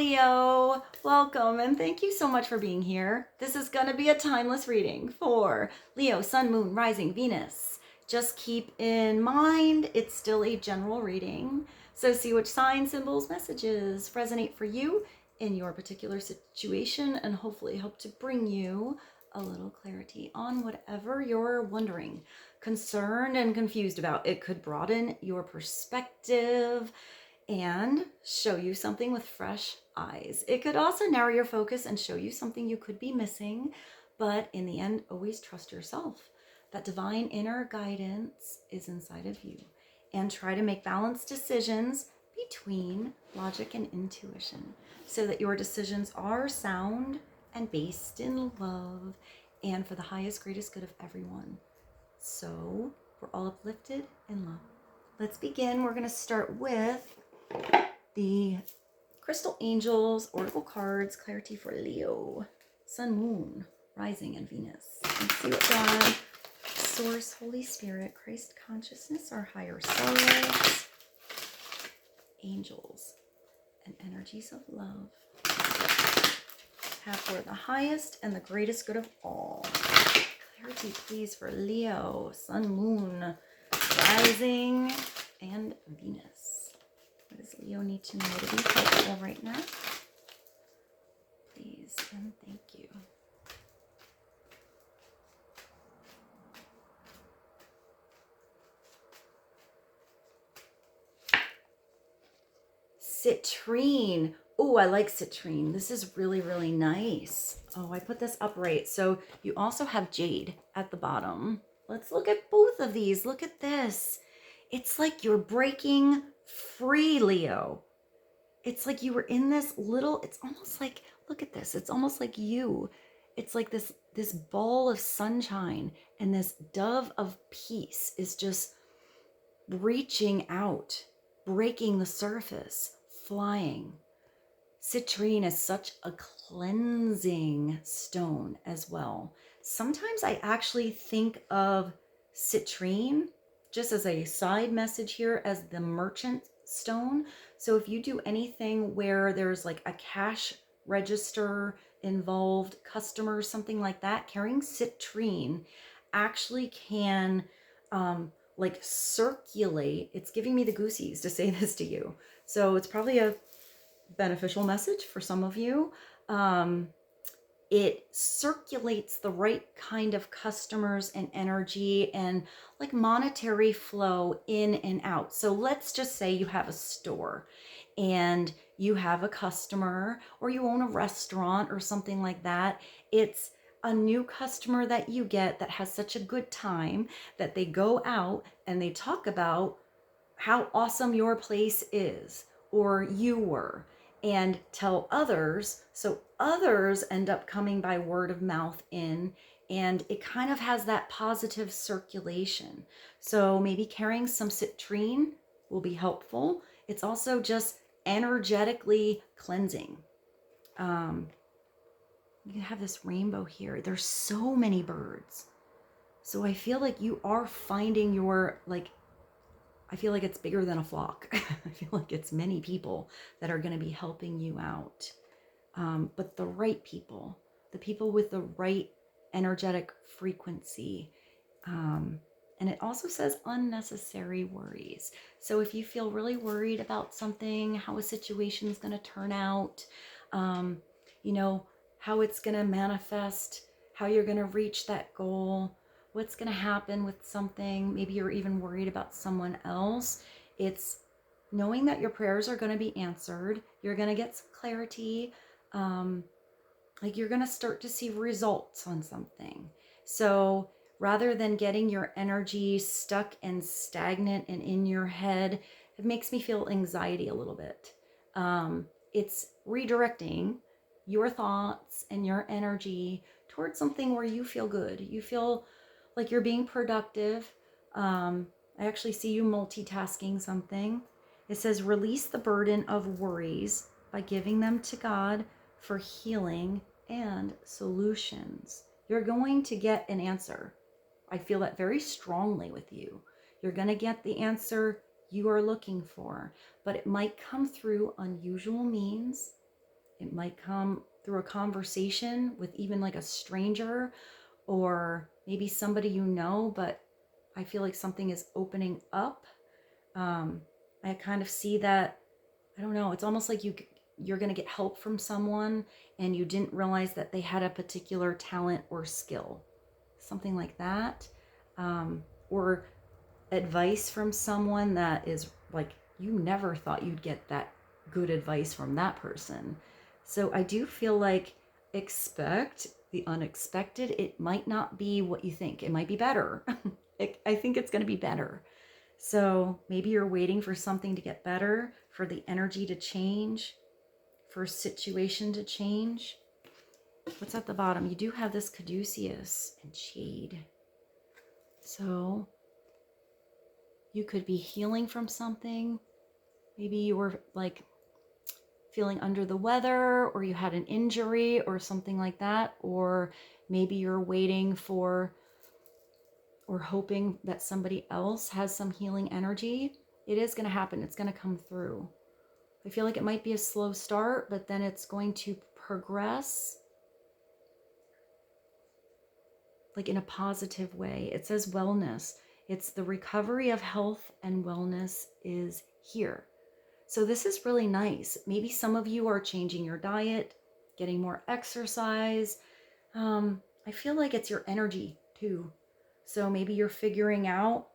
Leo, welcome and thank you so much for being here. This is going to be a timeless reading for Leo, Sun, Moon, Rising, Venus. Just keep in mind it's still a general reading, so see which signs, symbols, messages resonate for you in your particular situation and hopefully help to bring you a little clarity on whatever you're wondering, concerned, and confused about. It could broaden your perspective and show you something with fresh eyes. It could also narrow your focus and show you something you could be missing, but in the end, always trust yourself. That divine inner guidance is inside of you, and try to make balanced decisions between logic and intuition so that your decisions are sound and based in love and for the highest, greatest good of everyone. So we're all uplifted in love. Let's begin. We're going to start with the Crystal Angels, Oracle cards, clarity for Leo, Sun, Moon, Rising, and Venus. Let's see what God, Source, Holy Spirit, Christ consciousness, our higher selves, angels, and energies of love have for the highest and the greatest good of all. Clarity, please, for Leo, Sun, Moon, Rising, and Venus. What does Leo need to know to be helpful right now? Please and thank you. Citrine. Oh, I like citrine. This is really, really nice. Oh, I put this upright. So you also have jade at the bottom. Let's look at both of these. Look at this. It's like you're breaking free, Leo. It's like you were in this little, it's almost like, look at this. It's almost like you. It's like this ball of sunshine, and this dove of peace is just reaching out, breaking the surface, flying. Citrine is such a cleansing stone as well. Sometimes I actually think of citrine, just as a side message here, as the merchant stone. So if you do anything where there's like a cash register involved, customers, something like that, carrying citrine actually can like circulate. It's giving me the goosies to say this to you. So it's probably a beneficial message for some of you. It circulates the right kind of customers and energy and like monetary flow in and out. So let's just say you have a store and you have a customer, or you own a restaurant or something like that. It's a new customer that you get that has such a good time that they go out and they talk about how awesome your place is, or you were, and tell others. So others end up coming by word of mouth in, and it kind of has that positive circulation. So maybe carrying some citrine will be helpful. It's also just energetically cleansing. You have this rainbow here. There's so many birds. So I feel like you are finding your, like, I feel like it's bigger than a flock. I feel like it's many people that are going to be helping you out. But the right people, the people with the right energetic frequency. And it also says unnecessary worries. So if you feel really worried about something, how a situation is going to turn out, you know, how it's going to manifest, how you're going to reach that goal, what's going to happen with something, maybe you're even worried about someone else, it's knowing that your prayers are going to be answered. You're going to get some clarity. Like you're going to start to see results on something. So rather than getting your energy stuck and stagnant and in your head, it makes me feel anxiety a little bit. It's redirecting your thoughts and your energy towards something where you feel good. You feel like you're being productive. I actually see you multitasking something. It says release the burden of worries by giving them to God for healing and solutions. You're going to get an answer. I feel that very strongly with you. You're going to get the answer you are looking for, but it might come through unusual means. It might come through a conversation with even like a stranger, or maybe somebody you know, but I feel like something is opening up. I kind of see that, I don't know, it's almost like you're going to get help from someone and you didn't realize that they had a particular talent or skill, something like that. Or advice from someone that is like, you never thought you'd get that good advice from that person. So I do feel like expect the unexpected. It might not be what you think. It might be better. I think it's going to be better. So maybe you're waiting for something to get better, for the energy to change, for a situation to change. What's at the bottom? You do have this caduceus and jade. So you could be healing from something. Maybe you were like feeling under the weather, or you had an injury or something like that. Or maybe you're waiting for or hoping that somebody else has some healing energy. It is going to happen. It's going to come through. I feel like it might be a slow start, but then it's going to progress like in a positive way. It says wellness. It's the recovery of health and wellness is here. So this is really nice. Maybe some of you are changing your diet, getting more exercise. I feel like it's your energy too. So maybe you're figuring out,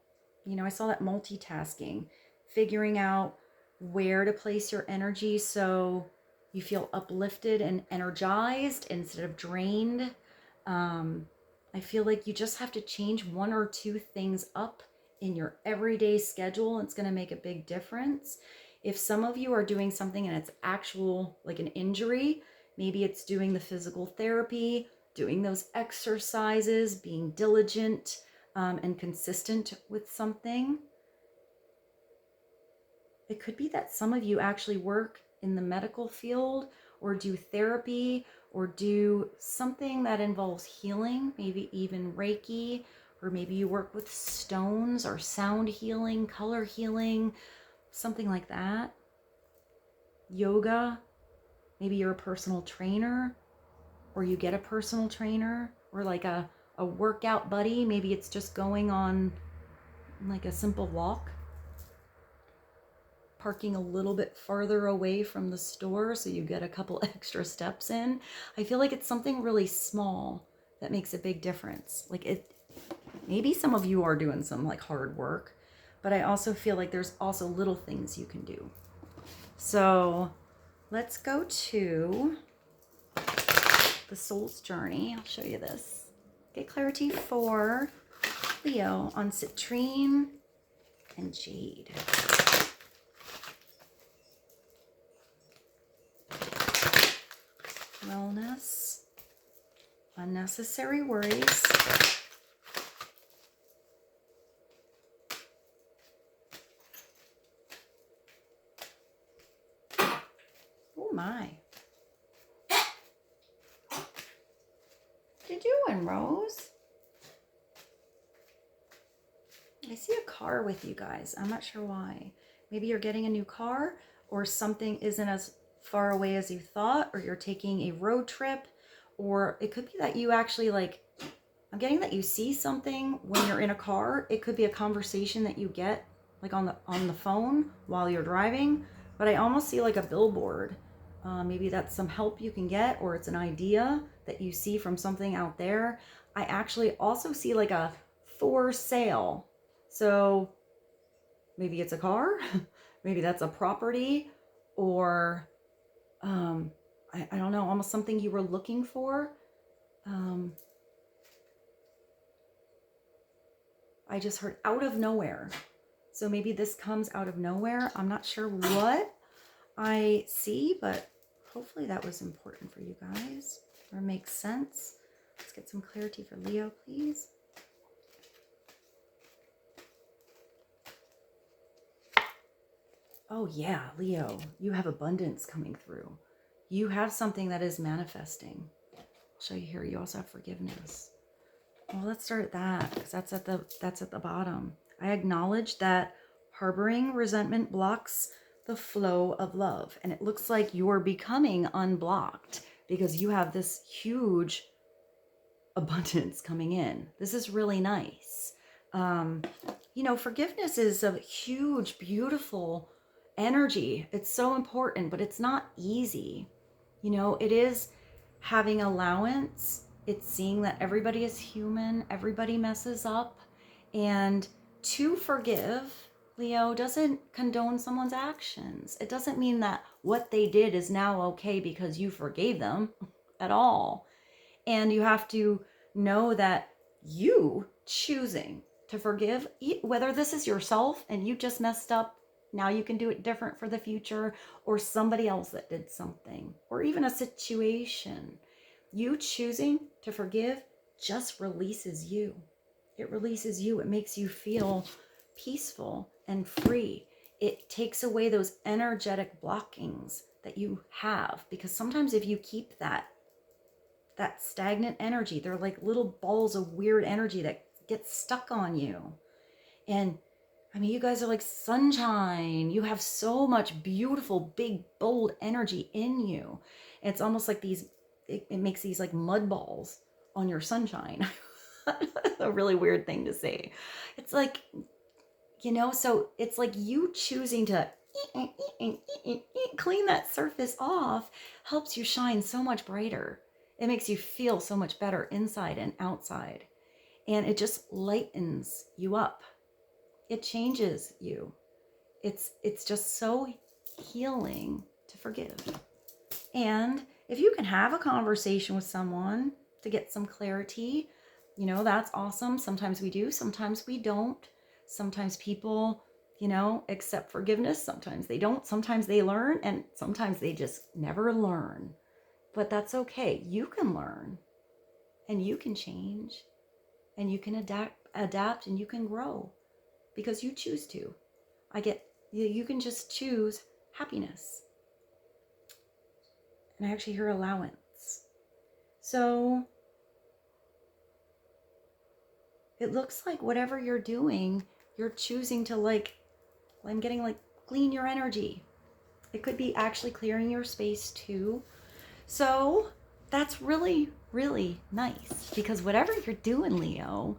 I saw that multitasking, figuring out where to place your energy so you feel uplifted and energized instead of drained. I feel like you just have to change one or two things up in your everyday schedule. It's going to make a big difference. If some of you are doing something and it's actual, like an injury, maybe it's doing the physical therapy, doing those exercises, being diligent and consistent with something. It could be that some of you actually work in the medical field or do therapy or do something that involves healing, maybe even Reiki, or maybe you work with stones or sound healing, color healing, something like that. Yoga, maybe you're a personal trainer, or you get a personal trainer, or like a workout buddy. Maybe it's just going on like a simple walk, parking a little bit farther away from the store so you get a couple extra steps in. I feel like it's something really small that makes a big difference. Like maybe some of you are doing some like hard work, but I also feel like there's also little things you can do. So let's go to the soul's journey. I'll show you this. Get clarity for Leo on citrine and jade. Wellness, unnecessary worries, oh my. What you doing, Rose? I see a car with you guys. I'm not sure why. Maybe you're getting a new car, or something isn't as far away as you thought, or you're taking a road trip, or it could be that you actually I'm getting that you see something when you're in a car. It could be a conversation that you get like on the phone while you're driving, but I almost see like a billboard. Maybe that's some help you can get, or it's an idea that you see from something out there. I actually also see like a for sale. So maybe it's a car, maybe that's a property, or I don't know, almost something you were looking for. I just heard out of nowhere. So maybe this comes out of nowhere. I'm not sure what I see, but hopefully that was important for you guys or makes sense. Let's get some clarity for Leo, please. Oh yeah, Leo, you have abundance coming through. You have something that is manifesting. I'll show you here. You also have forgiveness. Well, let's start at that, because that's at the bottom. I acknowledge that harboring resentment blocks the flow of love. And it looks like you're becoming unblocked because you have this huge abundance coming in. This is really nice. You know, forgiveness is a huge, beautiful energy. It's so important, but it's not easy. You know, it is having allowance. It's seeing that everybody is human, everybody messes up. And to forgive, Leo, doesn't condone someone's actions. It doesn't mean that what they did is now okay because you forgave them at all. And you have to know that you choosing to forgive, whether this is yourself and you just messed up, now you can do it different for the future, or somebody else that did something, or even a situation. You choosing to forgive just releases you. It releases you. It makes you feel peaceful and free. It takes away those energetic blockings that you have, because sometimes if you keep that stagnant energy, they're like little balls of weird energy that get stuck on you. And I mean, you guys are like sunshine. You have so much beautiful, big, bold energy in you. It's almost like these, it makes these like mud balls on your sunshine. A really weird thing to say. It's like, you know, so it's like you choosing to clean that surface off helps you shine so much brighter. It makes you feel so much better inside and outside. And it just lightens you up. It changes you. It's just so healing to forgive. And if you can have a conversation with someone to get some clarity, you know, that's awesome. Sometimes we do, sometimes we don't. Sometimes people, you know, accept forgiveness. Sometimes they don't. Sometimes they learn, and sometimes they just never learn. But that's okay. You can learn, and you can change, and you can adapt, and you can grow because you choose to. You can just choose happiness. And I actually hear allowance. So it looks like whatever you're doing, you're choosing to I'm getting clean your energy. It could be actually clearing your space too. So that's really, really nice, because whatever you're doing, Leo,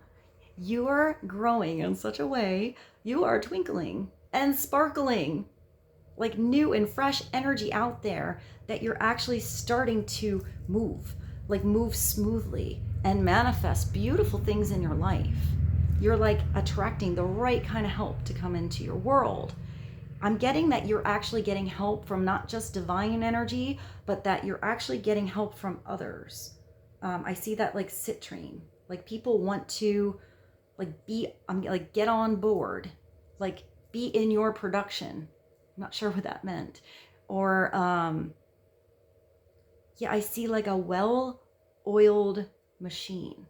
you're growing in such a way, you are twinkling and sparkling like new and fresh energy out there, that you're actually starting to move smoothly and manifest beautiful things in your life. You're like attracting the right kind of help to come into your world. I'm getting that you're actually getting help from not just divine energy, but that you're actually getting help from others. I see that like citrine, like people want to get on board, like be in your production. I'm not sure what that meant. Or yeah, I see like a well-oiled machine.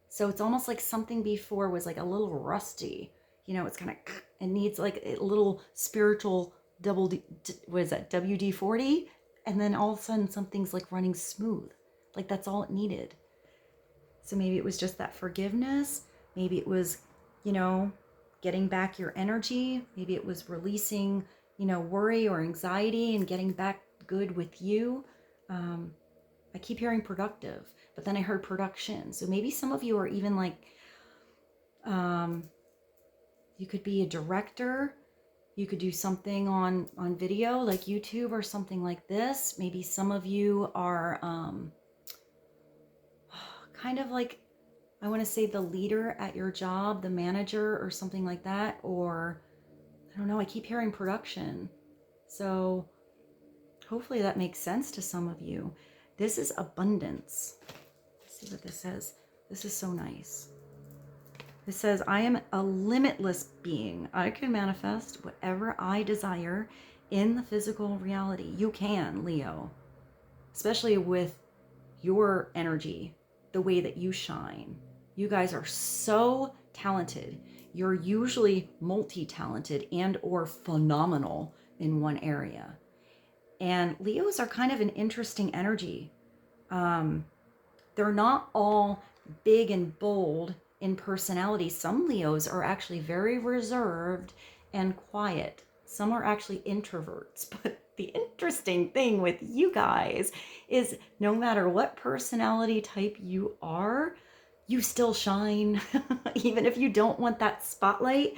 So it's almost like something before was like a little rusty. You know, it's kind of, it needs like a little spiritual what is that, WD-40? And then all of a sudden something's like running smooth. Like that's all it needed. So maybe it was just that forgiveness. Maybe it was, you know, getting back your energy. Maybe it was releasing, you know, worry or anxiety and getting back good with you. I keep hearing productive, but then I heard production. So maybe some of you are even like, you could be a director. You could do something on video like YouTube or something like this. Maybe some of you are kind of like, I want to say the leader at your job, the manager or something like that. Or I don't know, I keep hearing production. So hopefully that makes sense to some of you. This is abundance. Let's see what this says. This is so nice. It says, I am a limitless being. I can manifest whatever I desire in the physical reality. You can, Leo, especially with your energy, the way that you shine. You guys are so talented. You're usually multi-talented and or phenomenal in one area. And Leos are kind of an interesting energy. They're not all big and bold in personality. Some Leos are actually very reserved and quiet. Some are actually introverts. But the interesting thing with you guys is no matter what personality type you are, you still shine. Even if you don't want that spotlight,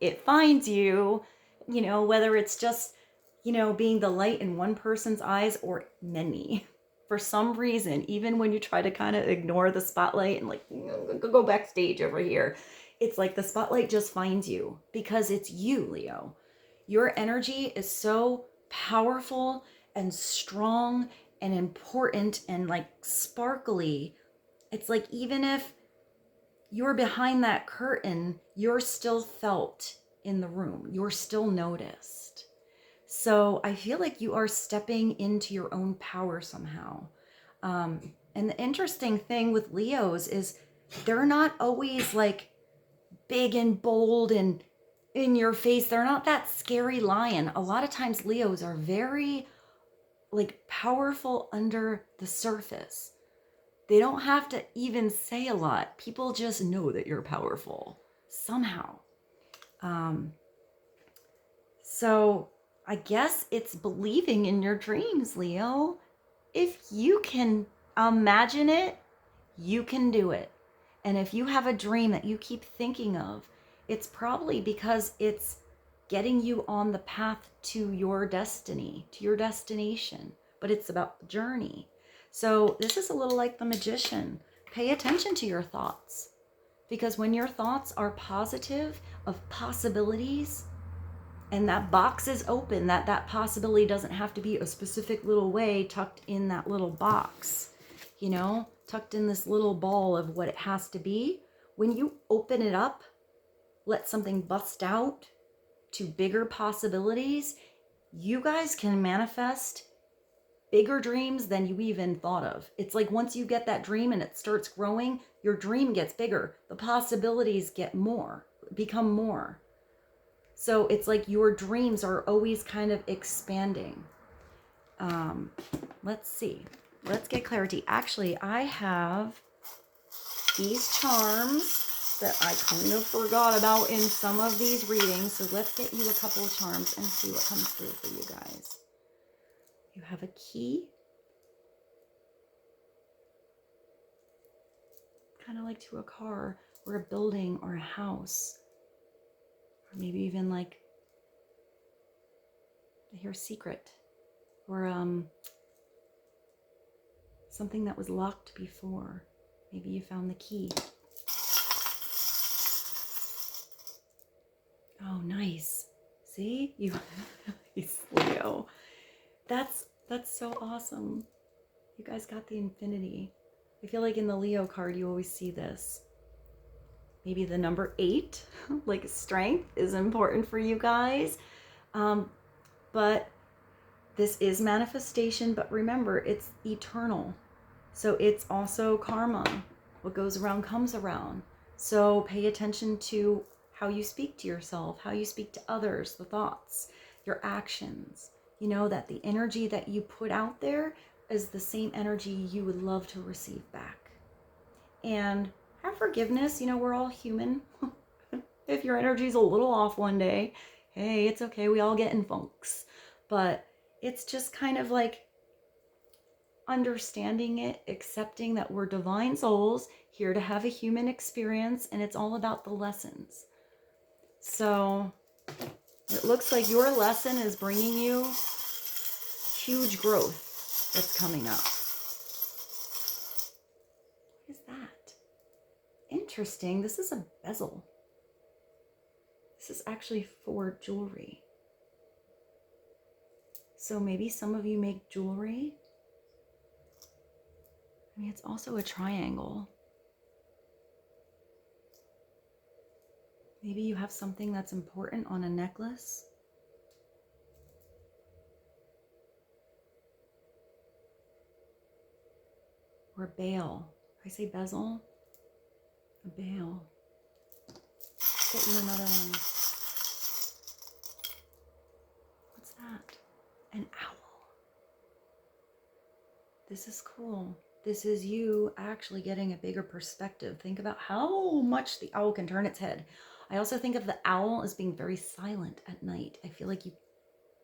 it finds you, whether it's just, being the light in one person's eyes or many. For some reason, even when you try to kind of ignore the spotlight and like, go backstage over here, it's like the spotlight just finds you because it's you, Leo. Your energy is so powerful and strong and important and like sparkly. It's like even if you're behind that curtain, you're still felt in the room. You're still noticed. So I feel like you are stepping into your own power somehow. And the interesting thing with Leos is they're not always like big and bold and in your face. They're not that scary lion. A lot of times Leos are very like powerful under the surface. They don't have to even say a lot. People just know that you're powerful somehow. So I guess it's believing in your dreams, Leo. If you can imagine it, you can do it. And if you have a dream that you keep thinking of, it's probably because it's getting you on the path to your destiny, to your destination. But it's about the journey. So this is a little like the magician. Pay attention to your thoughts. Because when your thoughts are positive of possibilities, and that box is open, that possibility doesn't have to be a specific little way tucked in that little box, tucked in this little ball of what it has to be. When you open it up, let something bust out to bigger possibilities, you guys can manifest bigger dreams than you even thought of. It's like once you get that dream and it starts growing, your dream gets bigger. The possibilities get more, become more. So it's like your dreams are always kind of expanding. Let's see. Let's get clarity. Actually, I have these charms that I kind of forgot about in some of these readings. So let's get you a couple of charms and see what comes through for you guys. You have a key. Kind of like to a car or a building or a house. Or maybe even like, I hear secret. Or something that was locked before. Maybe you found the key. Oh, nice. See? You nice, Leo. That's so awesome. You guys got the infinity. I feel like in the Leo card you always see this. Maybe the number 8, like strength, is important for you guys. But this is manifestation, but remember, it's eternal. So it's also karma. What goes around comes around. So pay attention to how you speak to yourself, how you speak to others, the thoughts, your actions. That the energy that you put out there is the same energy you would love to receive back. And have forgiveness. We're all human. If your energy's a little off one day, hey, it's okay. We all get in funks. But it's just kind of like understanding it, accepting that we're divine souls here to have a human experience, and it's all about the lessons. So it looks like your lesson is bringing you huge growth that's coming up. What is that? Interesting. This is a bezel. This is actually for jewelry. So maybe some of you make jewelry. I mean, it's also a triangle. Maybe you have something that's important on a necklace. Or a bail. I say bezel. A bail. Let's get you another one. What's that? An owl. This is cool. This is you actually getting a bigger perspective. Think about how much the owl can turn its head. I also think of the owl as being very silent at night. I feel like you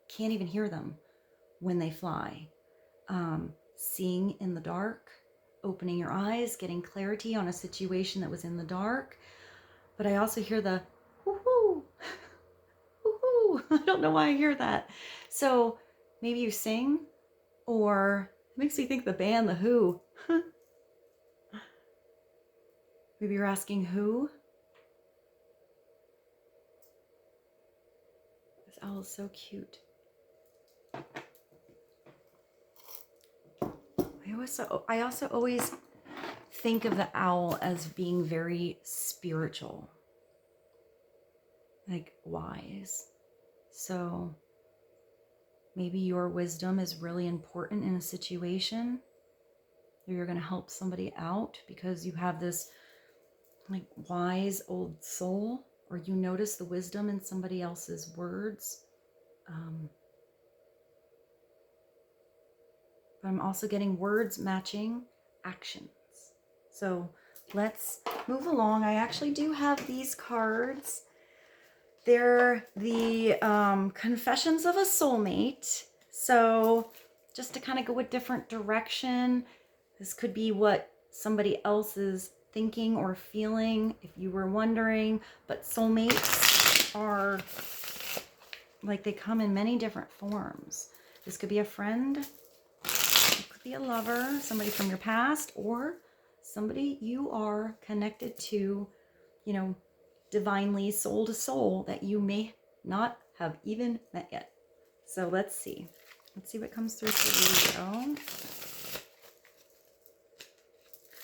can't even hear them when they fly. Seeing in the dark, opening your eyes, getting clarity on a situation that was in the dark. But I also hear the woohoo, woohoo. I don't know why I hear that. So maybe you sing, or it makes me think the band, The Who. Maybe you're asking who? This owl is so cute. I also always think of the owl as being very spiritual, like wise. So maybe your wisdom is really important in a situation, or you're going to help somebody out because you have this like wise old soul, or you notice the wisdom in somebody else's words. But I'm also getting words matching actions. So let's move along. I actually do have these cards. They're the Confessions of a Soulmate. So just to kind of go a different direction, this could be what somebody else is thinking or feeling, if you were wondering. But soulmates are like, they come in many different forms. This could be a friend, it could be a lover, somebody from your past, or somebody you are connected to, you know, divinely, soul to soul, that you may not have even met yet. So let's see. Let's see what comes through for Leo.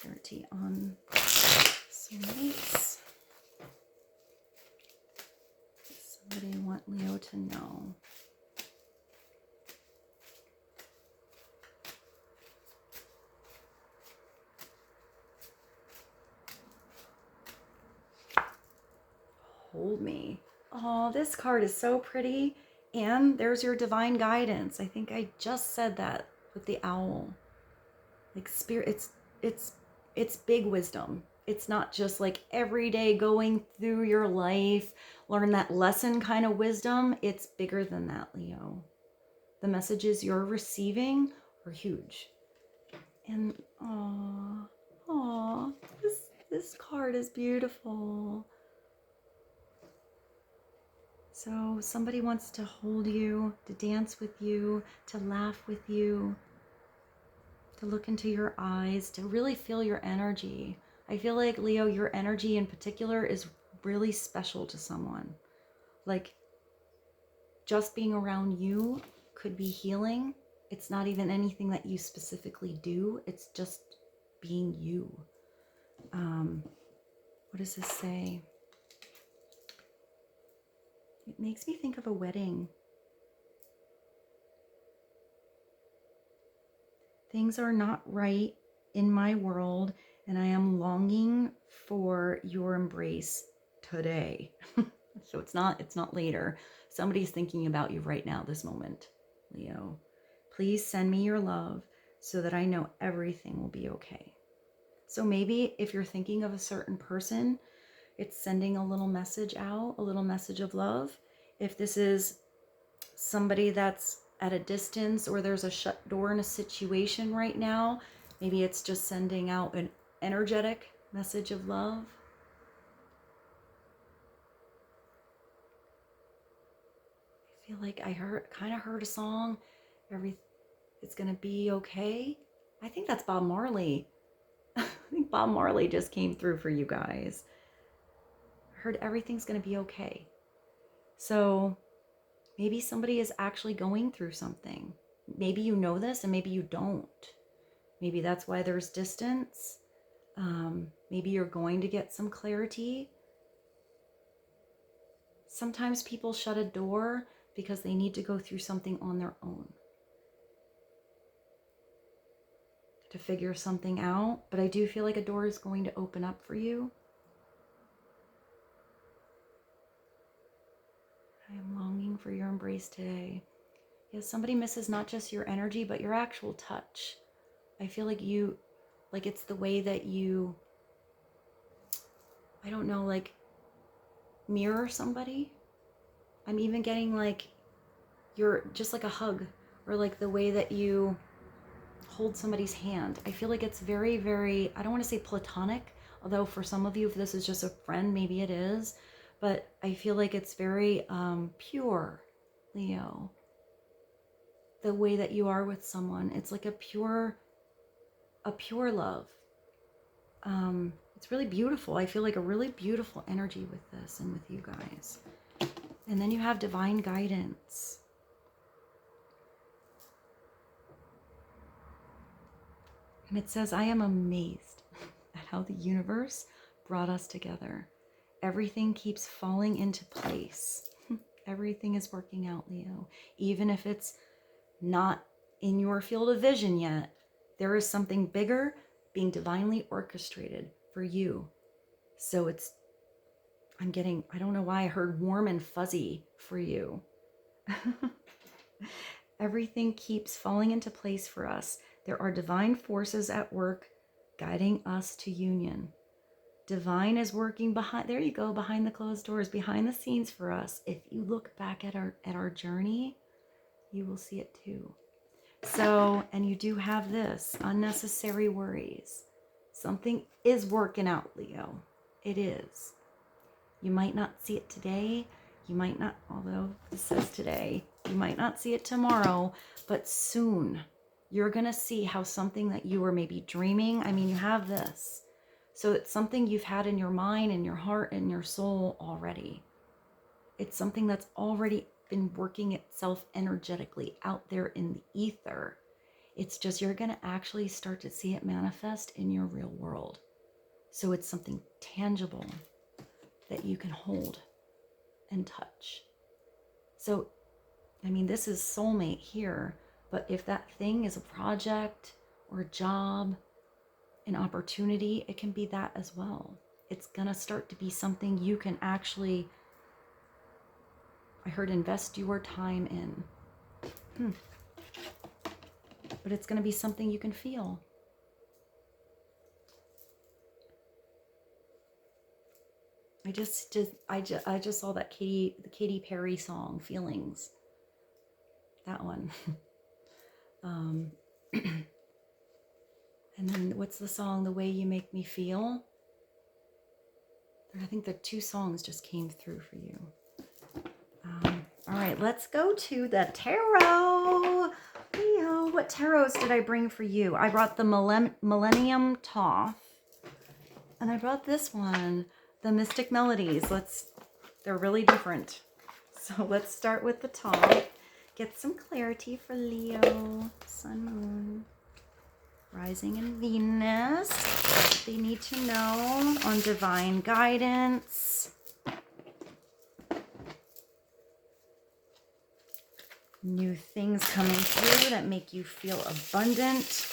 Clarity on soulmates. Somebody want Leo to know. Hold me. Oh, this card is so pretty. And there's your divine guidance. I think I just said that with the owl. Like spirit, it's big wisdom. It's not just like every day going through your life, learn that lesson kind of wisdom. It's bigger than that, Leo. The messages you're receiving are huge. And aw, this card is beautiful. So somebody wants to hold you, to dance with you, to laugh with you, to look into your eyes, to really feel your energy. I feel like, Leo, your energy in particular is really special to someone. Like, just being around you could be healing. It's not even anything that you specifically do. It's just being you. What does this say? It makes me think of a wedding. Things are not right in my world, and I am longing for your embrace today. So it's not later. Somebody's thinking about you right now, this moment, Leo. Please send me your love so that I know everything will be okay. So maybe if you're thinking of a certain person, it's sending a little message out, a little message of love. If this is somebody that's at a distance, or there's a shut door in a situation right now, maybe it's just sending out an energetic message of love. I feel like I kind of heard a song, it's gonna be okay. I think that's Bob Marley. I think Bob Marley just came through for you guys. I heard everything's gonna be okay. So maybe somebody is actually going through something. Maybe you know this and maybe you don't. Maybe that's why there's distance. Maybe you're going to get some clarity. Sometimes people shut a door because they need to go through something on their own, to figure something out. But I do feel like a door is going to open up for you. I am longing for your embrace today. Yes, somebody misses not just your energy, but your actual touch. I feel like it's the way that you, I don't know, like mirror somebody. I'm even getting like you're just like a hug, or like the way that you hold somebody's hand. I feel like it's very, very, I don't want to say platonic, although for some of you, if this is just a friend, maybe it is, but I feel like it's very pure, Leo. The way that you are with someone, it's like a pure love. It's really beautiful. I feel like a really beautiful energy with this and with you guys. And then you have divine guidance. And it says, I am amazed at how the universe brought us together. Everything keeps falling into place. Everything is working out, Leo. Even if it's not in your field of vision yet, there is something bigger being divinely orchestrated for you. So it's, I'm getting, I don't know why I heard warm and fuzzy for you. Everything keeps falling into place for us. There are divine forces at work guiding us to union. Divine is working behind, there you go, behind the closed doors, behind the scenes for us. If you look back at our journey, you will see it too. So, and you do have this, unnecessary worries. Something is working out, Leo. It is. You might not see it today. You might not, although this says today, you might not see it tomorrow, but soon you're going to see how something that you were maybe dreaming, I mean, you have this. So it's something you've had in your mind and your heart and your soul already. It's something that's already been working itself energetically out there in the ether. It's just you're going to actually start to see it manifest in your real world. So it's something tangible that you can hold and touch. So, I mean, this is soulmate here, but if that thing is a project or a job, an opportunity, it can be that as well. It's going to start to be something you can actually, I heard, invest your time in. But it's going to be something you can feel. I just saw that the Katy Perry song, Feelings. That one. And then what's the song, The Way You Make Me Feel? I think the two songs just came through for you. All right, let's go to the tarot. Leo, what tarots did I bring for you? I brought the Millennium Toth. And I brought this one, the Mystic Melodies. They're really different. So let's start with the top. Get some clarity for Leo, Sun, Moon, Rising, and Venus. They need to know on divine guidance. New things coming through that make you feel abundant.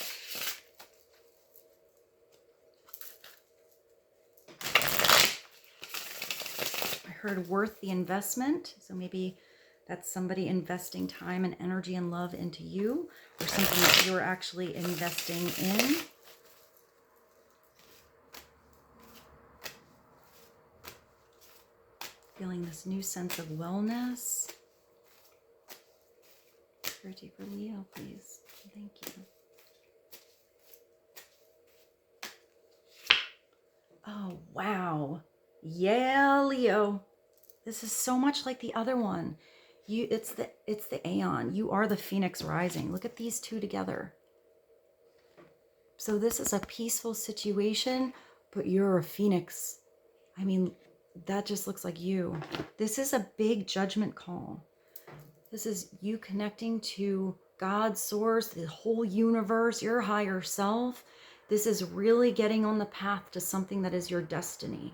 I heard worth the investment. So maybe that's somebody investing time and energy and love into you, or something that you're actually investing in. Feeling this new sense of wellness. Clarity for Leo, please. Thank you. Oh, wow. Yeah, Leo. This is so much like the other one. It's the Aeon. You are the Phoenix rising. Look at these two together. So this is a peaceful situation, but you're a Phoenix. I mean, that just looks like you. This is a big judgment call. This is you connecting to God, source, the whole universe, your higher self. This is really getting on the path to something that is your destiny.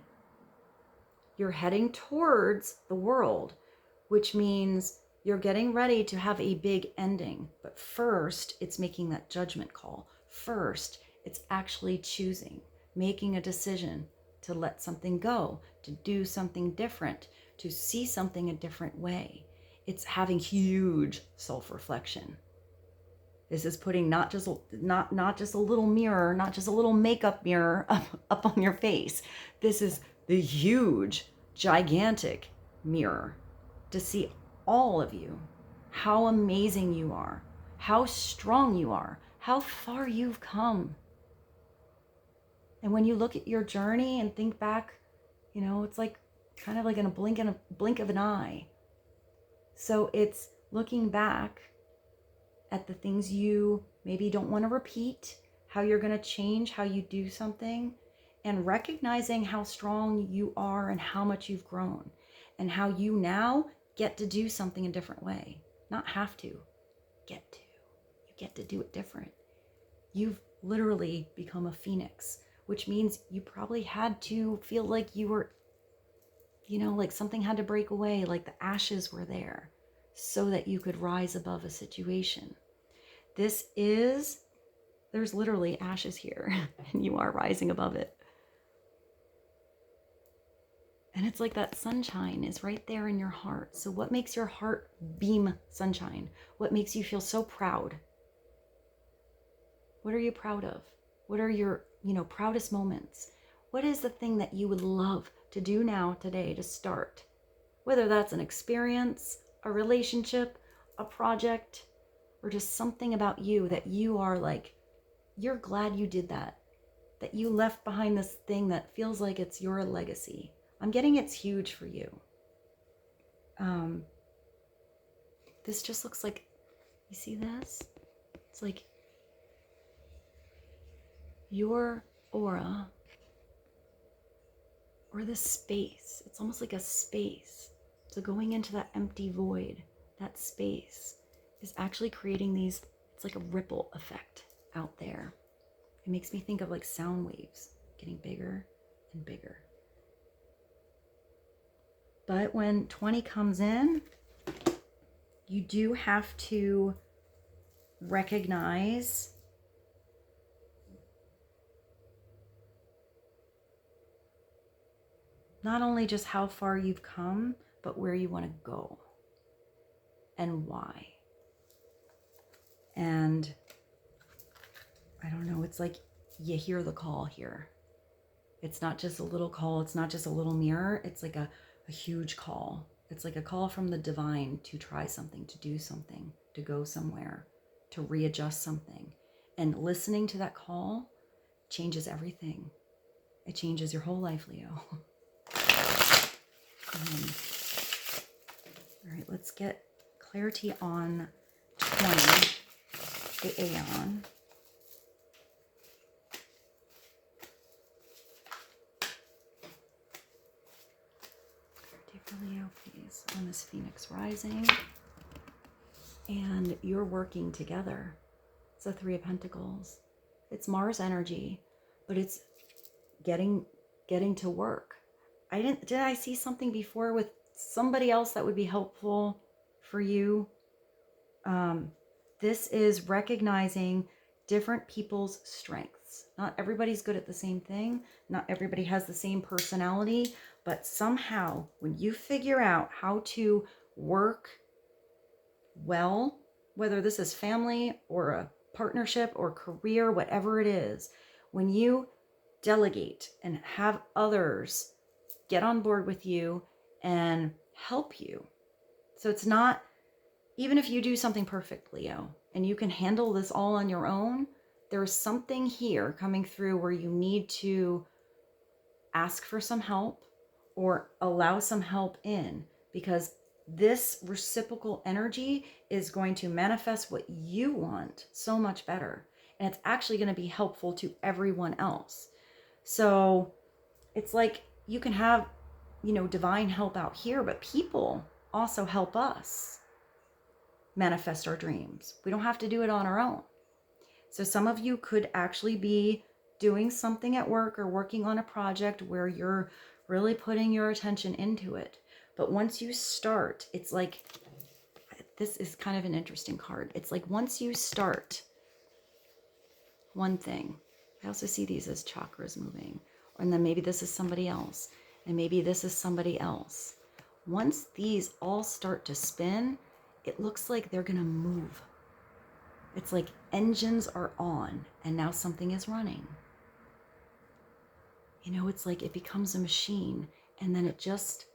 You're heading towards the world, which means you're getting ready to have a big ending. But first, it's making that judgment call. First, it's actually choosing, making a decision to let something go, to do something different, to see something a different way. It's having huge self-reflection. This is putting not just a little mirror, not just a little makeup mirror up on your face. This is the huge gigantic mirror to see all of you, how amazing you are, how strong you are, how far you've come. And when you look at your journey and think back, you know, it's like kind of like in a blink of an eye. So it's looking back at the things you maybe don't want to repeat, how you're going to change how you do something, and recognizing how strong you are and how much you've grown, and how you now get to do something a different way. Not have to, get to. You get to do it different. You've literally become a phoenix, which means you probably had to feel like you were, you know, like something had to break away, like the ashes were there, so that you could rise above a situation. There's literally ashes here, and you are rising above it. And it's like that sunshine is right there in your heart. So what makes your heart beam sunshine? What makes you feel so proud? What are you proud of? What are your, proudest moments? What is the thing that you would love to do now, today, to start? Whether that's an experience, a relationship, a project, or just something about you that you are like, you're glad you did that you left behind this thing that feels like it's your legacy. I'm getting it's huge for you. This just looks like, you see this? It's like your aura, or this space. It's almost like a space. So going into that empty void, that space is actually creating these, it's like a ripple effect out there. It makes me think of like sound waves getting bigger and bigger. But when 20 comes in, you do have to recognize not only just how far you've come, but where you want to go and why. And I don't know, it's like you hear the call here. It's not just a little call. It's not just a little mirror. It's like a huge call. It's like a call from the divine to try something, to do something, to go somewhere, to readjust something. And listening to that call changes everything. It changes your whole life, Leo. All right, let's get clarity on 20, the Aeon. Leo, please, on this Phoenix rising. And you're working together. It's the Three of Pentacles. It's Mars energy, but it's getting to work. Did I see something before with somebody else that would be helpful for you? This is recognizing different people's strengths. Not everybody's good at the same thing. Not everybody has the same personality. But somehow, when you figure out how to work well, whether this is family or a partnership or career, whatever it is, when you delegate and have others get on board with you and help you. So it's not, even if you do something perfect, Leo, and you can handle this all on your own, there's something here coming through where you need to ask for some help or allow some help in, because this reciprocal energy is going to manifest what you want so much better. And it's actually going to be helpful to everyone else. So it's like you can have, divine help out here, but people also help us manifest our dreams. We don't have to do it on our own. So some of you could actually be doing something at work or working on a project where you're really putting your attention into it. But once you start, it's like, this is kind of an interesting card. It's like once you start one thing, I also see these as chakras moving. And then maybe this is somebody else. And maybe this is somebody else. Once these all start to spin, it looks like they're going to move. It's like engines are on and now something is running. It's like it becomes a machine And then it just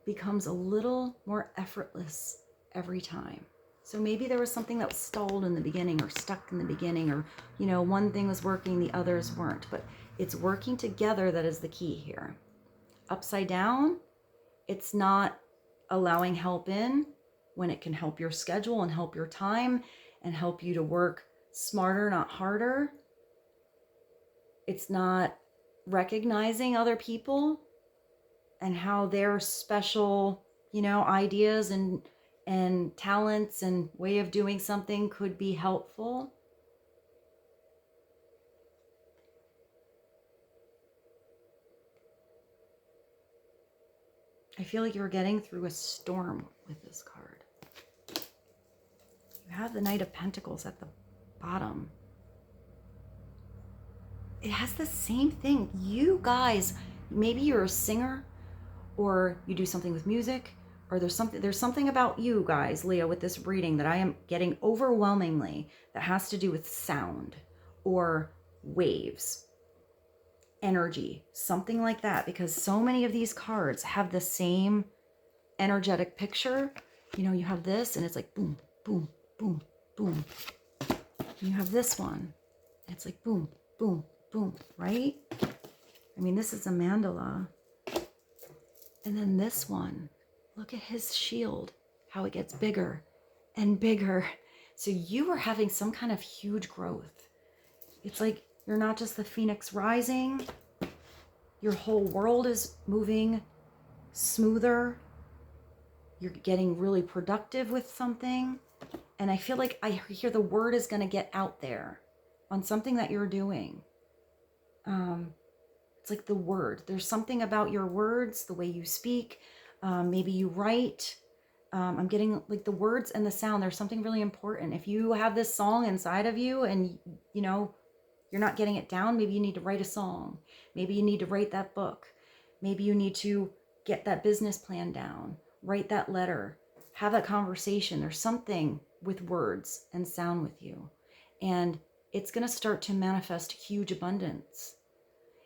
becomes a little more effortless every time. So maybe there was something that was stalled in the beginning or stuck in the beginning, or, you know, one thing was working, the others weren't, but it's working together that is the key here. Upside down, it's not allowing help in when it can help your schedule and help your time and help you to work smarter, not harder. It's not recognizing other people and how their special, you know, ideas and talents and way of doing something could be helpful. I feel like you're getting through a storm with this card. You have the Knight of Pentacles at the bottom. It has the same thing. You guys, maybe you're a singer, or you do something with music, or there's something about you guys, Leo, with this reading that I am getting overwhelmingly that has to do with sound or waves, energy, something like that, because so many of these cards have the same energetic picture. You know, you have this and it's like boom, boom, boom, boom. You have this one, and it's like boom, boom, boom, right? I mean, this is a mandala. And then this one, look at his shield, how it gets bigger and bigger. So you are having some kind of huge growth. It's like you're not just the phoenix rising. Your whole world is moving smoother. You're getting really productive with something. And I feel like I hear the word is going to get out there on something that you're doing. It's like the word. There's something about your words, the way you speak. Maybe you write. I'm getting like the words and the sound. There's something really important. If you have this song inside of you and, you know, you're not getting it down, maybe you need to write a song. Maybe you need to write that book. Maybe you need to get that business plan down. Write that letter. Have that conversation. There's something with words and sound with you. And it's going to start to manifest huge abundance.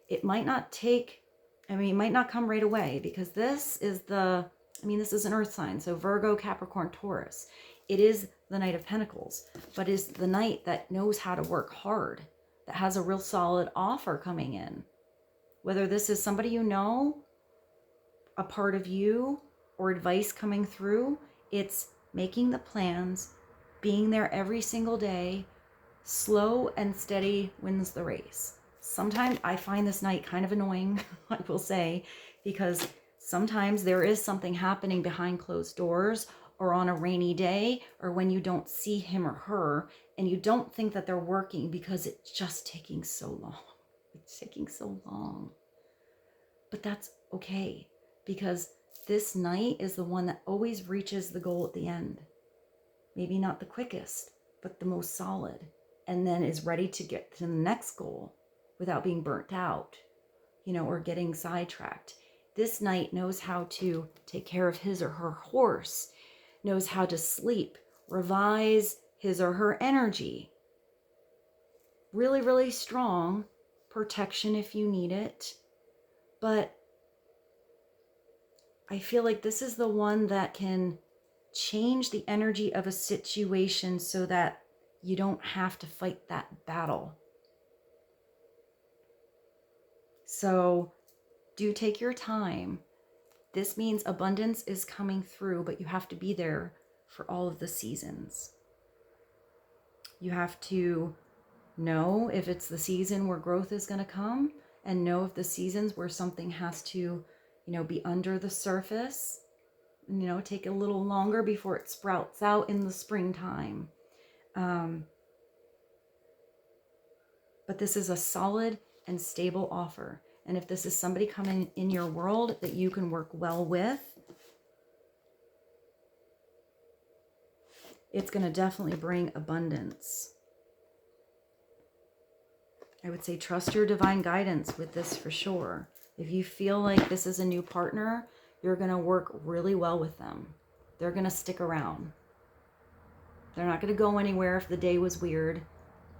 It might not take, I mean, it might not come right away, because this is the, I mean, this is an earth sign. So Virgo, Capricorn, Taurus. It is the Knight of Pentacles, but is the knight that knows how to work hard, that has a real solid offer coming in. Whether this is somebody you know, a part of you, or advice coming through, it's making the plans, being there every single day. Slow and steady wins the race. Sometimes I find this night kind of annoying, I will say, because sometimes there is something happening behind closed doors, or on a rainy day, or when you don't see him or her and you don't think that they're working because it's just taking so long. It's taking so long. But that's okay, because this night is the one that always reaches the goal at the end. Maybe not the quickest, but the most solid, and then is ready to get to the next goal without being burnt out, you know, or getting sidetracked. This knight knows how to take care of his or her horse, knows how to sleep, revise his or her energy. Really, really strong protection if you need it. But I feel like this is the one that can change the energy of a situation so that you don't have to fight that battle. So do take your time. This means abundance is coming through, but you have to be there for all of the seasons. You have to know if it's the season where growth is going to come, and know if the seasons where something has to, you know, be under the surface, and, you know, take a little longer before it sprouts out in the springtime. But this is a solid and stable offer. And if this is somebody coming in your world that you can work well with, it's going to definitely bring abundance. I would say trust your divine guidance with this for sure. If you feel like this is a new partner, you're going to work really well with them. They're going to stick around. They're not going to go anywhere if the day was weird.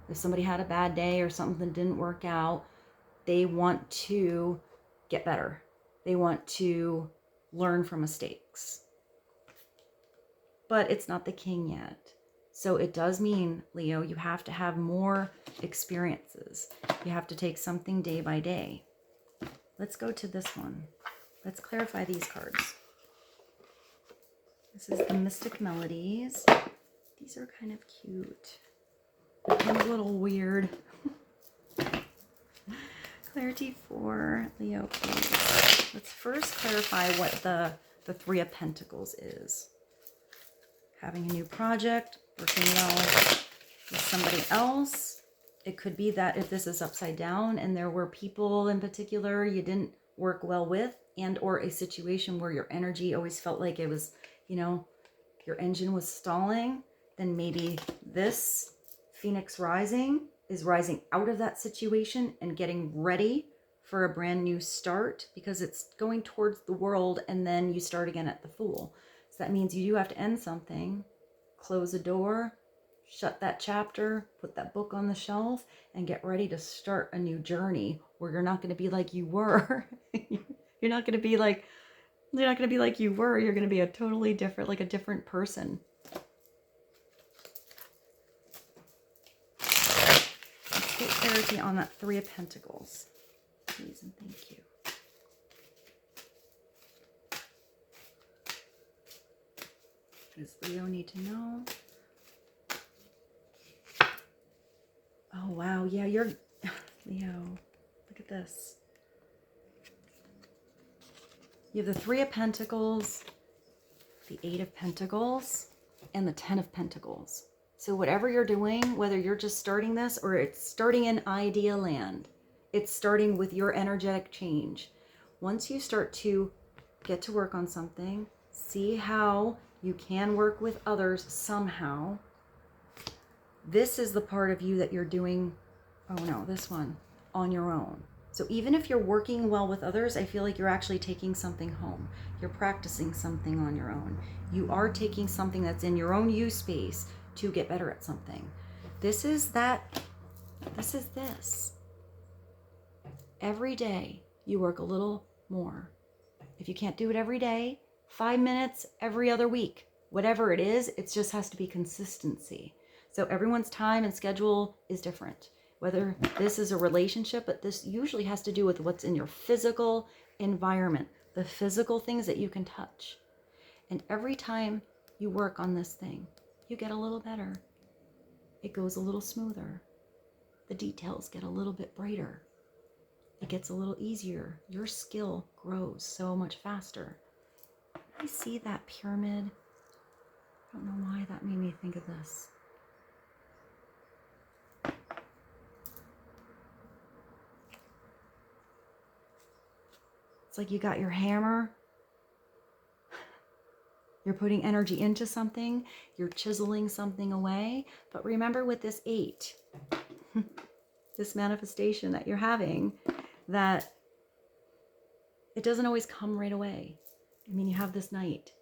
If somebody had a bad day or something didn't work out, they want to get better. They want to learn from mistakes. But it's not the king yet. So it does mean, Leo, you have to have more experiences. You have to take something day by day. Let's go to this one. Let's clarify these cards. This is the Mystic Melodies. These are kind of cute. And a little weird. Clarity for Leo, please. Let's first clarify what the Three of Pentacles is. Having a new project, working well with somebody else. It could be that if this is upside down and there were people in particular you didn't work well with, and or a situation where your energy always felt like it was, you know, your engine was stalling, then maybe this Phoenix rising is rising out of that situation and getting ready for a brand new start, because it's going towards the world and then you start again at the Fool. So that means you do have to end something, close a door, shut that chapter, put that book on the shelf, and get ready to start a new journey where you're not going to be like you were. You're not going to be like you were. You're going to be a totally different, like a different person. Let's get clarity on that Three of Pentacles, please and thank you. What does Leo need to know? Oh, wow. Yeah, you're... Leo, look at this. You have the Three of Pentacles, the Eight of Pentacles, and the Ten of Pentacles. So whatever you're doing, whether you're just starting this or it's starting in idea land, it's starting with your energetic change. Once you start to get to work on something, see how you can work with others somehow. This is the part of you that you're doing, oh no, this one, on your own. So even if you're working well with others, I feel like you're actually taking something home. You're practicing something on your own. You are taking something that's in your own you space to get better at something. This is this. Every day you work a little more. If you can't do it every day, 5 minutes every other week, whatever it is, it just has to be consistency. So everyone's time and schedule is different. Whether this is a relationship, but this usually has to do with what's in your physical environment, the physical things that you can touch. And every time you work on this thing, you get a little better. It goes a little smoother. The details get a little bit brighter. It gets a little easier. Your skill grows so much faster. I see that pyramid. I don't know why that made me think of this. It's like you got your hammer. You're putting energy into something. You're chiseling something away. But remember with this 8, this manifestation that you're having, that it doesn't always come right away. I mean, you have this Knight.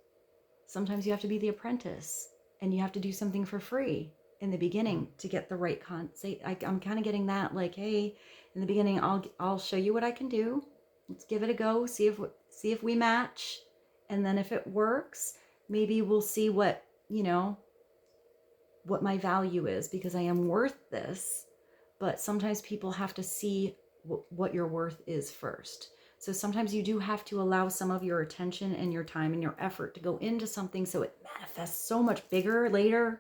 Sometimes you have to be the apprentice and you have to do something for free in the beginning to get the right I'm kind of getting that, like, hey, in the beginning, I'll show you what I can do. Let's give it a go. See if we match. And then if it works, maybe we'll see what, you know, what my value is, because I am worth this. But sometimes people have to see what your worth is first. So sometimes you do have to allow some of your attention and your time and your effort to go into something so it manifests so much bigger later.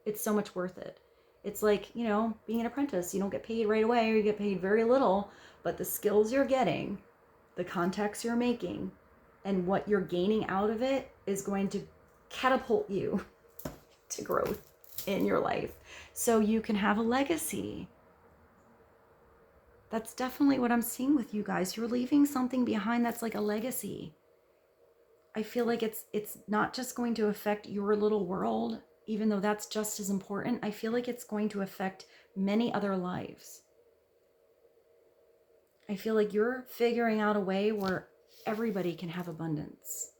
It's so much worth it. It's like, you know, being an apprentice. You don't get paid right away, or you get paid very little, but the skills you're getting, the contacts you're making, and what you're gaining out of it is going to catapult you to growth in your life so you can have a legacy. That's definitely what I'm seeing with you guys. You're leaving something behind that's like a legacy. I feel like it's not just going to affect your little world, even though that's just as important. I feel like it's going to affect many other lives. I feel like you're figuring out a way where everybody can have abundance.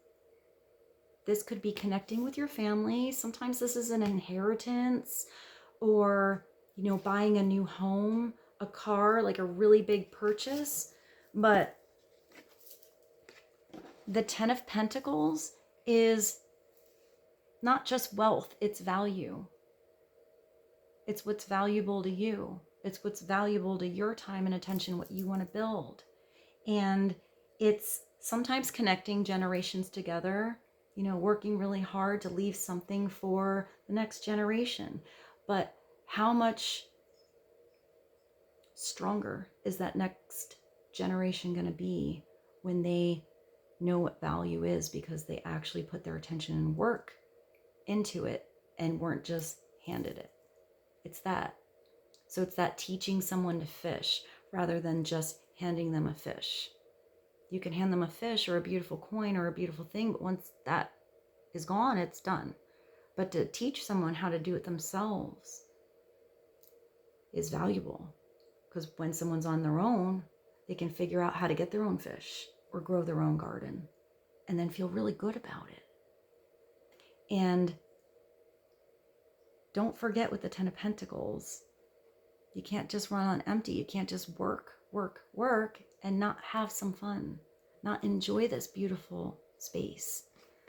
This could be connecting with your family. Sometimes this is an inheritance, or, you know, buying a new home, a car, like a really big purchase. But the Ten of Pentacles is not just wealth, it's value. It's what's valuable to you. It's what's valuable to your time and attention, what you want to build. And it's sometimes connecting generations together, you know, working really hard to leave something for the next generation. But how much stronger is that next generation going to be when they know what value is, because they actually put their attention and work into it and weren't just handed it? It's that. So it's that teaching someone to fish rather than just handing them a fish. You can hand them a fish or a beautiful coin or a beautiful thing, but once that is gone, it's done. But to teach someone how to do it themselves is valuable, because when someone's on their own, they can figure out how to get their own fish or grow their own garden and then feel really good about it. And don't forget, with the Ten of Pentacles, you can't just run on empty. You can't just work and not have some fun, not enjoy this beautiful space,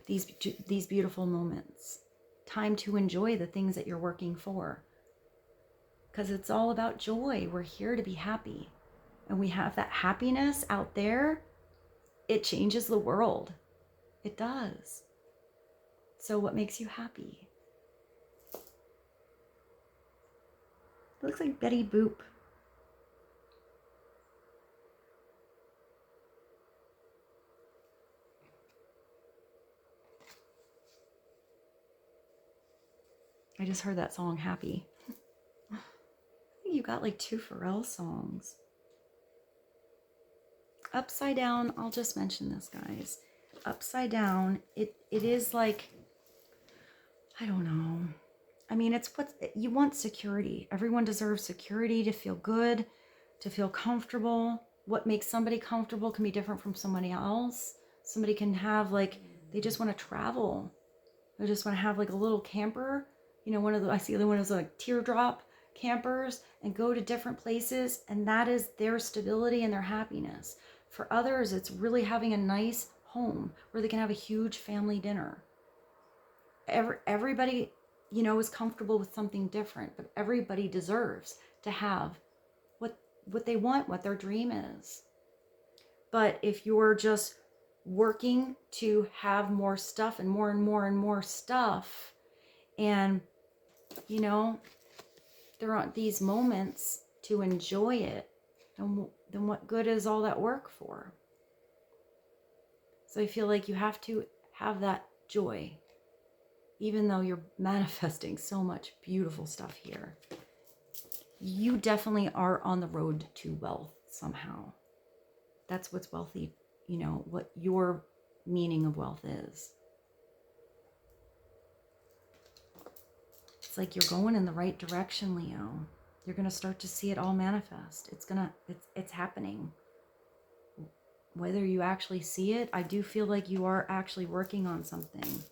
these beautiful moments. Time to enjoy the things that you're working for, because it's all about joy. We're here to be happy, and we have that happiness out there. It changes the world. It does. So what makes you happy? It looks like Betty Boop. I just heard that song, Happy. I think you got like 2 PHARRELL songs. Upside down, I'll just mention this, guys. Upside down, it is like, I don't know. I mean, it's what you want: security. Everyone deserves security, to feel good, to feel comfortable. What makes somebody comfortable can be different from somebody else. Somebody can have like, they just want to travel. They just want to have like a little camper. You know, I see the one of those like teardrop campers, and go to different places, and that is their stability and their happiness. For others, it's really having a nice home where they can have a huge family dinner. Everybody, you know, is comfortable with something different, but everybody deserves to have what they want, what their dream is. But if you're just working to have more stuff and more and more and more stuff, and you know, there aren't these moments to enjoy it, then what good is all that work for? So I feel like you have to have that joy, even though you're manifesting so much beautiful stuff here. You definitely are on the road to wealth somehow. That's what's wealthy, you know, what your meaning of wealth is. It's like you're going in the right direction, Leo. You're going to start to see it all manifest. It's happening. Whether you actually see it, I do feel like you are actually working on something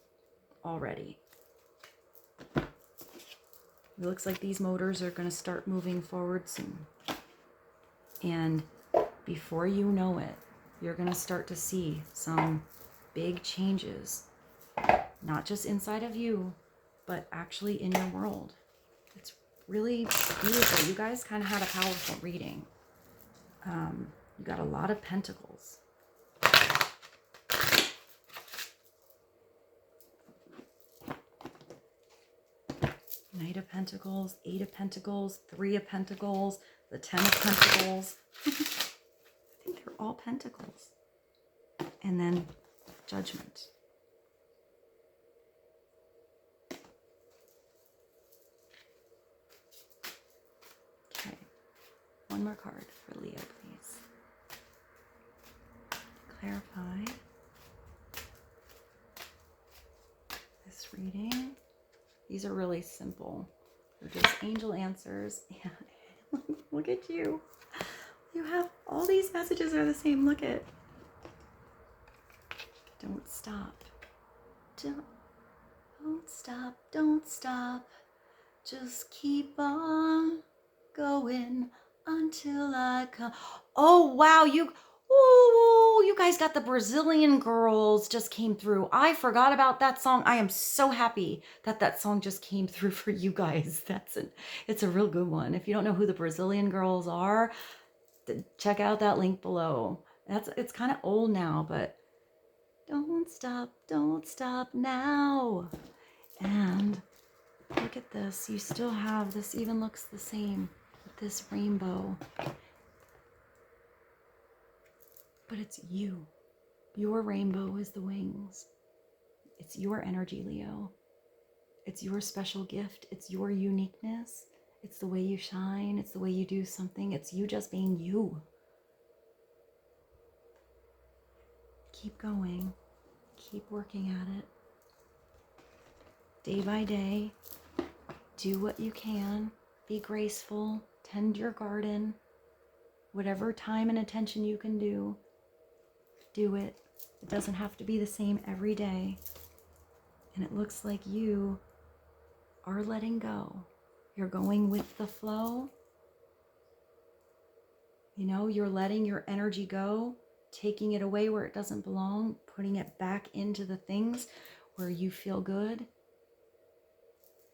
already. It looks like these motors are going to start moving forward soon. And before you know it, you're going to start to see some big changes, not just inside of you, but actually in your world. It's really beautiful. You guys kind of had a powerful reading. You got a lot of pentacles. Knight of Pentacles, 8 of Pentacles, 3 of Pentacles, the 10 of Pentacles. I think they're all pentacles. And then Judgment. Okay. One more card for Leo, please. Clarify this reading. These are really simple. They're just angel answers. And look at you. You have all these messages are the same. Look at. Don't stop. Don't stop. Don't stop. Just keep on going until I come. Oh, wow. Ooh, you guys got the Brazilian Girls just came through. I forgot about that song. I am so happy that that song just came through for you guys. It's a real good one. If you don't know who the Brazilian Girls are, check out that link below. It's kind of old now, but don't stop now. And look at this. You still have this, even looks the same with this rainbow. But it's you. Your rainbow is the wings. It's your energy, Leo. It's your special gift. It's your uniqueness. It's the way you shine. It's the way you do something. It's you just being you. Keep going. Keep working at it. Day by day, do what you can. Be graceful. Tend your garden. Whatever time and attention you can do it. It doesn't have to be the same every day. And it looks like you are letting go. You're going with the flow. You know, you're letting your energy go, taking it away where it doesn't belong, putting it back into the things where you feel good.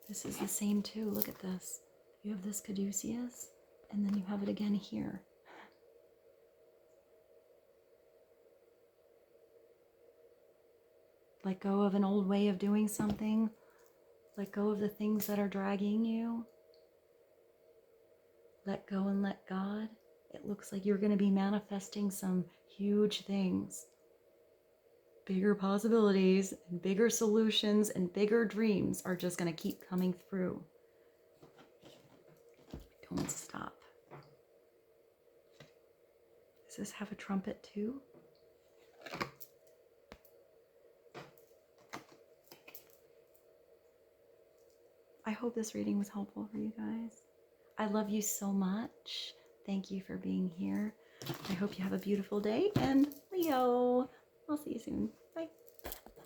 This is the same too. Look at this. You have this caduceus, and then you have it again here. Let go of an old way of doing something. Let go of the things that are dragging you. Let go and let God. It looks like you're going to be manifesting some huge things. Bigger possibilities and bigger solutions and bigger dreams are just going to keep coming through. Don't stop. Does this have a trumpet too? I hope this reading was helpful for you guys. I love you so much. Thank you for being here. I hope you have a beautiful day. And Leo, I'll see you soon. Bye.